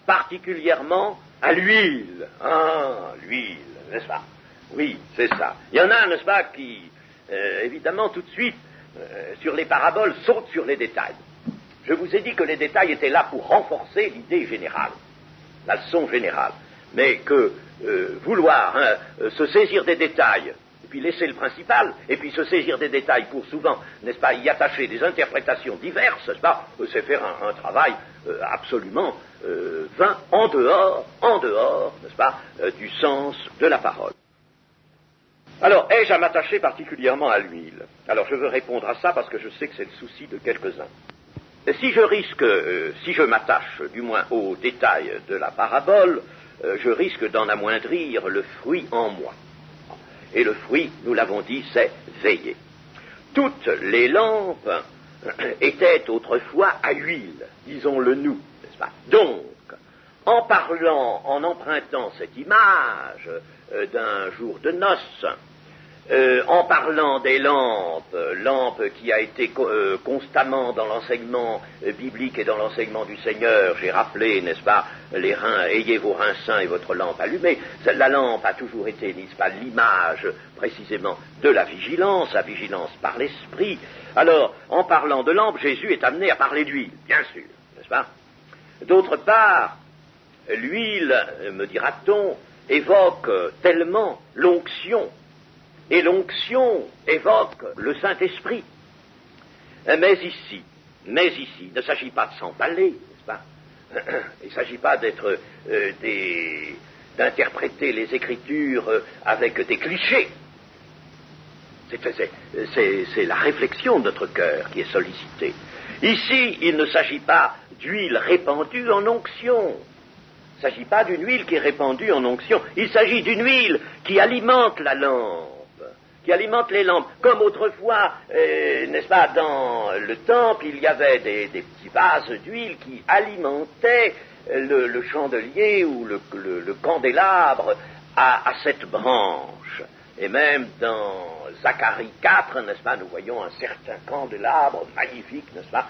particulièrement à l'huile? Ah, l'huile, n'est-ce pas? Oui, c'est ça. Il y en a, n'est-ce pas, qui, évidemment, tout de suite, sur les paraboles, sautent sur les détails. Je vous ai dit que les détails étaient là pour renforcer l'idée générale, la leçon générale. Mais que vouloir se saisir des détails, et puis laisser le principal, et puis se saisir des détails pour souvent, n'est-ce pas, y attacher des interprétations diverses, n'est-ce pas, c'est faire un travail absolument vain, en dehors, n'est-ce pas, du sens de la parole. Alors, ai-je à m'attacher particulièrement à l'huile? Alors, je veux répondre à ça parce que je sais que c'est le souci de quelques-uns. Si je m'attache, du moins aux détails de la parabole, je risque d'en amoindrir le fruit en moi. Et le fruit, nous l'avons dit, c'est veiller. Toutes les lampes étaient autrefois à huile, disons-le nous, n'est-ce pas? Donc, en empruntant cette image d'un jour de noces, en parlant des lampes qui a été constamment dans l'enseignement biblique et dans l'enseignement du Seigneur, j'ai rappelé, n'est-ce pas, les reins, ayez vos reins sains et votre lampe allumée. La lampe a toujours été, n'est-ce pas, l'image précisément de la vigilance par l'esprit. Alors, en parlant de lampe, Jésus est amené à parler d'huile, bien sûr, n'est-ce pas? D'autre part, l'huile, me dira-t-on, évoque tellement l'onction et l'onction évoquent le Saint-Esprit. Mais ici, il ne s'agit pas de s'emballer, n'est-ce pas? Il ne s'agit pas d'interpréter les Écritures avec des clichés. C'est la réflexion de notre cœur qui est sollicitée. Ici, il ne s'agit pas d'huile répandue en onction. Il ne s'agit pas d'une huile qui est répandue en onction. Il s'agit d'une huile qui alimente la lampe, qui alimente les lampes. Comme autrefois, n'est-ce pas, dans le temple, il y avait des petits vases d'huile qui alimentaient le chandelier ou le candélabre à cette branche. Et même dans Zacharie 4, n'est-ce pas, nous voyons un certain candélabre magnifique, n'est-ce pas,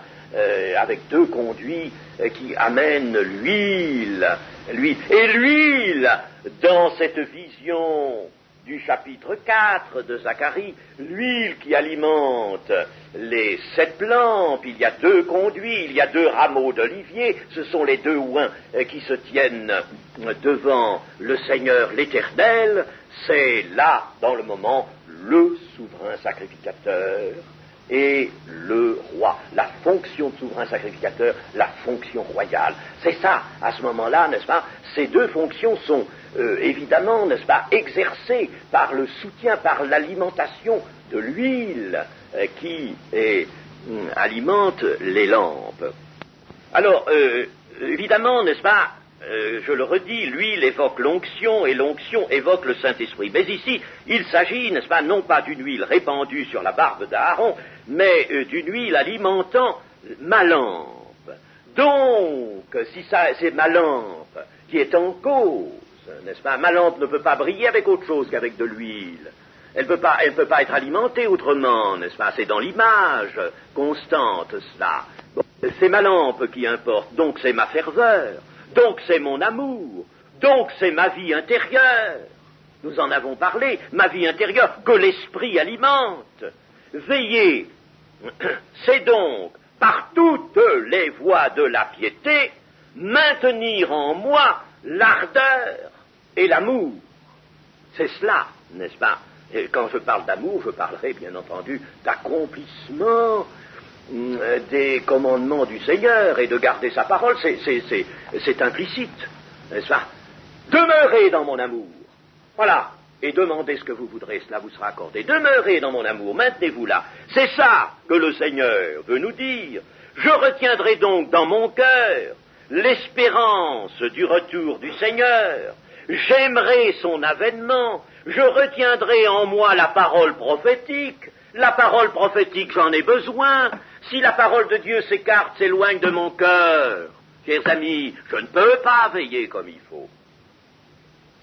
avec deux conduits qui amènent l'huile. Et l'huile, dans cette vision du chapitre 4 de Zacharie, l'huile qui alimente les 7 lampes, il y a 2 conduits, il y a 2 rameaux d'olivier, ce sont les 2 oins qui se tiennent devant le Seigneur l'Éternel, c'est là, dans le moment, le souverain sacrificateur et le roi, la fonction de souverain sacrificateur, la fonction royale. C'est ça, à ce moment-là, n'est-ce pas, ces 2 fonctions sont évidemment, n'est-ce pas, exercées par le soutien, par l'alimentation de l'huile qui alimente les lampes. Alors, évidemment, n'est-ce pas, je le redis, l'huile évoque l'onction et l'onction évoque le Saint-Esprit. Mais ici, il s'agit, n'est-ce pas, non pas d'une huile répandue sur la barbe d'Aaron, mais d'une huile alimentant ma lampe. Donc, si c'est ma lampe qui est en cause, n'est-ce pas, ma lampe ne peut pas briller avec autre chose qu'avec de l'huile. Elle peut pas être alimentée autrement, n'est-ce pas, c'est dans l'image constante cela. Bon, c'est ma lampe qui importe, donc c'est ma ferveur. Donc c'est mon amour, donc c'est ma vie intérieure. Nous en avons parlé, ma vie intérieure que l'esprit alimente. Veillez, c'est donc par toutes les voies de la piété maintenir en moi l'ardeur et l'amour. C'est cela, n'est-ce pas? Et quand je parle d'amour, je parlerai bien entendu d'accomplissement des commandements du Seigneur et de garder sa parole, c'est implicite, n'est-ce pas? Demeurez dans mon amour, voilà, et demandez ce que vous voudrez, cela vous sera accordé. Demeurez dans mon amour, maintenez-vous là. C'est ça que le Seigneur veut nous dire. Je retiendrai donc dans mon cœur l'espérance du retour du Seigneur. J'aimerai son avènement. Je retiendrai en moi la parole prophétique. La parole prophétique, j'en ai besoin. Si la parole de Dieu s'écarte, s'éloigne de mon cœur, chers amis, je ne peux pas veiller comme il faut.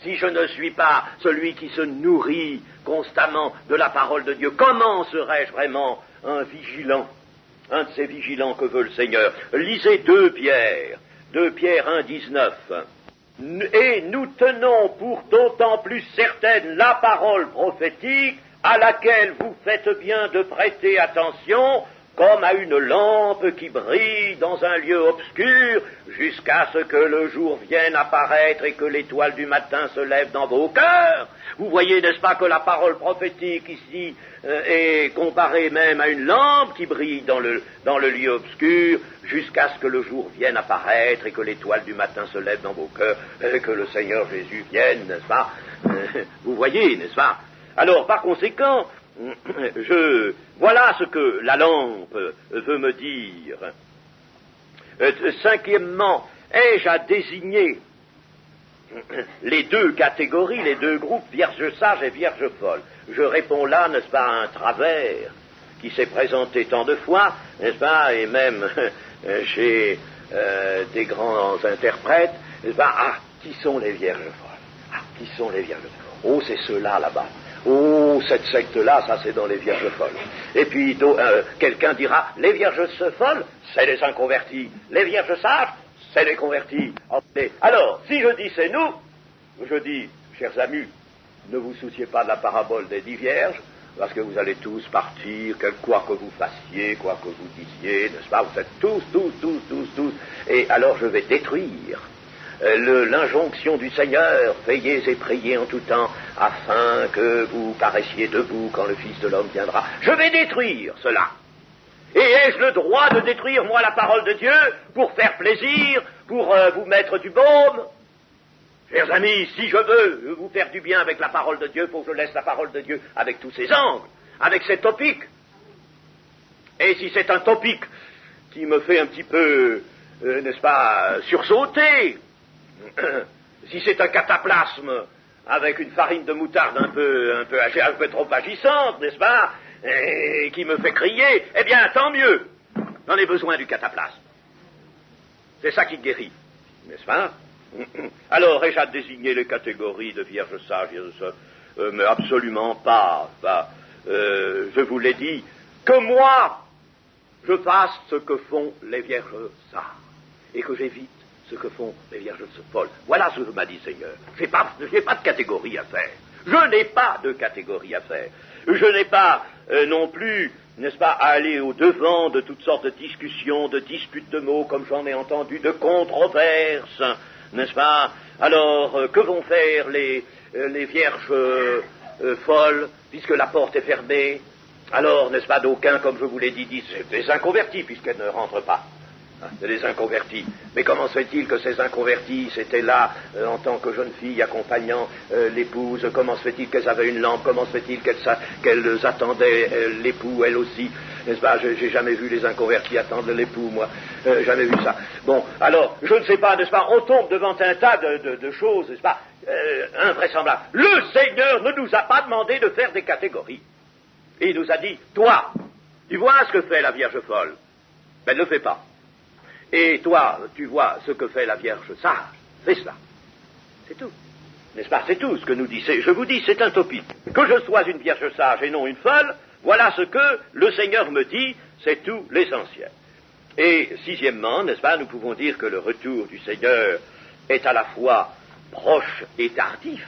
Si je ne suis pas celui qui se nourrit constamment de la parole de Dieu, comment serais-je vraiment un vigilant, un de ces vigilants que veut le Seigneur? Lisez 2 Pierre 1,19. Et nous tenons pour d'autant plus certaine la parole prophétique à laquelle vous faites bien de prêter attention, comme à une lampe qui brille dans un lieu obscur, jusqu'à ce que le jour vienne apparaître et que l'étoile du matin se lève dans vos cœurs. Vous voyez, n'est-ce pas, que la parole prophétique ici est comparée même à une lampe qui brille dans le lieu obscur, jusqu'à ce que le jour vienne apparaître et que l'étoile du matin se lève dans vos cœurs, et que le Seigneur Jésus vienne, n'est-ce pas? Vous voyez, n'est-ce pas? Alors, par conséquent, voilà ce que la lampe veut me dire. 5e, ai-je à désigner les 2 catégories, les 2 groupes, vierges sages et vierges folles? Je réponds là, n'est-ce pas, à un travers qui s'est présenté tant de fois, n'est-ce pas, et même chez des grands interprètes, n'est-ce pas, qui sont les vierges folles? Qui sont les vierges folles? Oh, c'est ceux-là là-bas. Oh, cette secte-là, ça c'est dans les vierges folles. Et puis quelqu'un dira, les vierges folles, c'est les inconvertis. Les vierges sages, c'est les convertis. Alors, si je dis c'est nous, je dis, chers amis, ne vous souciez pas de la parabole des 10 vierges, parce que vous allez tous partir, quoi que vous fassiez, quoi que vous disiez, n'est-ce pas, vous êtes tous, et alors je vais détruire l'injonction du Seigneur, veillez et priez en tout temps, afin que vous paraissiez debout quand le Fils de l'homme viendra. Je vais détruire cela. Et ai-je le droit de détruire, moi, la parole de Dieu, pour faire plaisir, pour vous mettre du baume? Chers amis, si je veux vous faire du bien avec la parole de Dieu, il faut que je laisse la parole de Dieu avec tous ses angles, avec ses topiques. Et si c'est un topique qui me fait un petit peu, n'est-ce pas, sursauter, si c'est un cataplasme avec une farine de moutarde un peu trop agissante, n'est-ce pas, et qui me fait crier, eh bien, tant mieux. J'en ai besoin du cataplasme. C'est ça qui guérit, n'est-ce pas? Alors, ai-je à désigner les catégories de vierges sages, mais absolument pas. Je vous l'ai dit, que moi, je fasse ce que font les vierges sages, et que j'évite ce que font les vierges folles. Voilà ce que m'a dit le Seigneur. Je n'ai pas de catégorie à faire. Je n'ai pas de catégorie à faire. Je n'ai pas non plus, n'est-ce pas, à aller au-devant de toutes sortes de discussions, de disputes de mots, comme j'en ai entendu, de controverses, n'est-ce pas? Alors, que vont faire les vierges folles, puisque la porte est fermée? Alors, n'est-ce pas, d'aucuns, comme je vous l'ai dit, disent, c'est des inconvertis, puisqu'elles ne rentrent pas. C'est des inconvertis. Mais comment se fait-il que ces inconvertis, c'était là, en tant que jeune fille, accompagnant l'épouse? Comment se fait-il qu'elles avaient une lampe? Comment se fait-il qu'elles attendaient l'époux, elles aussi? N'est-ce pas? J'ai jamais vu les inconvertis attendre l'époux, moi. Jamais vu ça. Bon, alors, je ne sais pas, n'est-ce pas? On tombe devant un tas de choses, n'est-ce pas? Invraisemblables. Le Seigneur ne nous a pas demandé de faire des catégories. Et il nous a dit, toi, tu vois ce que fait la Vierge folle? Ben, ne le fais pas. Et toi, tu vois ce que fait la Vierge sage, fais cela. C'est tout. N'est-ce pas? C'est tout ce que nous dit. Je vous dis, c'est un topique. Que je sois une Vierge sage et non une folle, voilà ce que le Seigneur me dit, c'est tout l'essentiel. Et sixièmement, n'est-ce pas, nous pouvons dire que le retour du Seigneur est à la fois proche et tardif,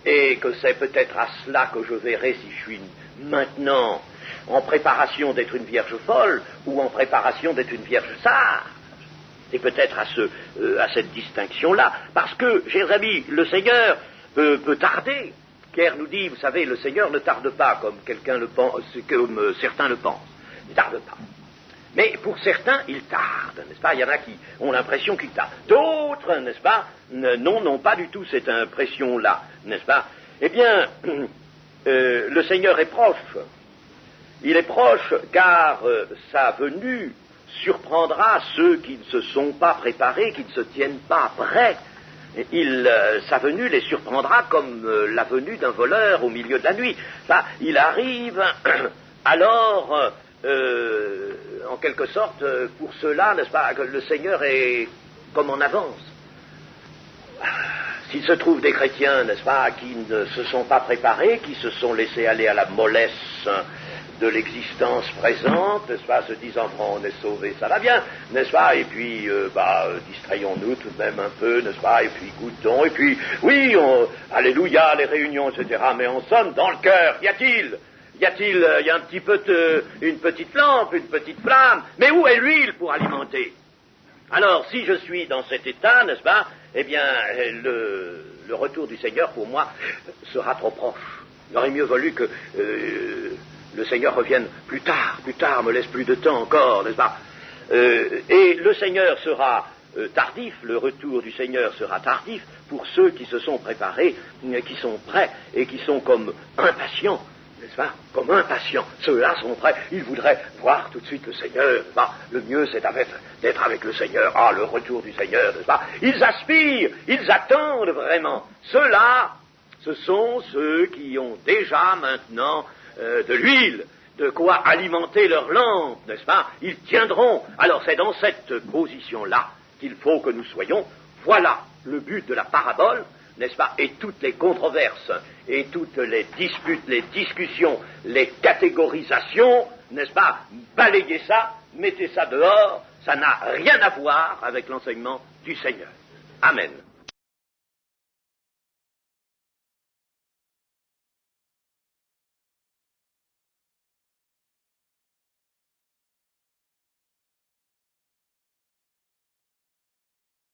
et que c'est peut-être à cela que je verrai si je suis maintenant en préparation d'être une vierge folle ou en préparation d'être une vierge sage. C'est peut-être à cette distinction-là. Parce que, chers amis, le Seigneur peut tarder. Pierre nous dit, vous savez, le Seigneur ne tarde pas comme comme certains le pensent. Il ne tarde pas. Mais pour certains, il tarde, n'est-ce pas? Il y en a qui ont l'impression qu'il tarde. D'autres, n'est-ce pas, n'ont pas du tout cette impression-là, n'est-ce pas? Eh bien, le Seigneur est proche. Il est proche car sa venue surprendra ceux qui ne se sont pas préparés, qui ne se tiennent pas prêts. Sa venue les surprendra comme la venue d'un voleur au milieu de la nuit. Il arrive alors, en quelque sorte, pour cela, n'est-ce pas, que le Seigneur est comme en avance. S'il se trouve des chrétiens, n'est-ce pas, qui ne se sont pas préparés, qui se sont laissés aller à la mollesse de l'existence présente, n'est-ce pas, se disant, on est sauvé, ça va bien, n'est-ce pas, et puis, distrayons-nous tout de même un peu, n'est-ce pas, et puis goûtons, et puis, oui, alléluia, les réunions, etc., mais en somme, dans le cœur, y a un petit peu une petite lampe, une petite flamme, mais où est l'huile pour alimenter? Alors, si je suis dans cet état, n'est-ce pas, eh bien, le retour du Seigneur, pour moi, sera trop proche. Il aurait mieux valu que le Seigneur revienne plus tard, me laisse plus de temps encore, n'est-ce pas? Et le Seigneur sera tardif, le retour du Seigneur sera tardif pour ceux qui se sont préparés, qui sont prêts et qui sont comme impatients, n'est-ce pas? Comme impatients. Ceux-là sont prêts, ils voudraient voir tout de suite le Seigneur, n'est-ce pas? Le mieux, c'est d'être avec le Seigneur. Ah, le retour du Seigneur, n'est-ce pas? Ils aspirent, ils attendent vraiment. Ceux-là, ce sont ceux qui ont déjà maintenant de l'huile, de quoi alimenter leur lampe, n'est-ce pas? Ils tiendront. Alors c'est dans cette position-là qu'il faut que nous soyons. Voilà le but de la parabole, n'est-ce pas? Et toutes les controverses, et toutes les disputes, les discussions, les catégorisations, n'est-ce pas? Balayez ça, mettez ça dehors, ça n'a rien à voir avec l'enseignement du Seigneur. Amen.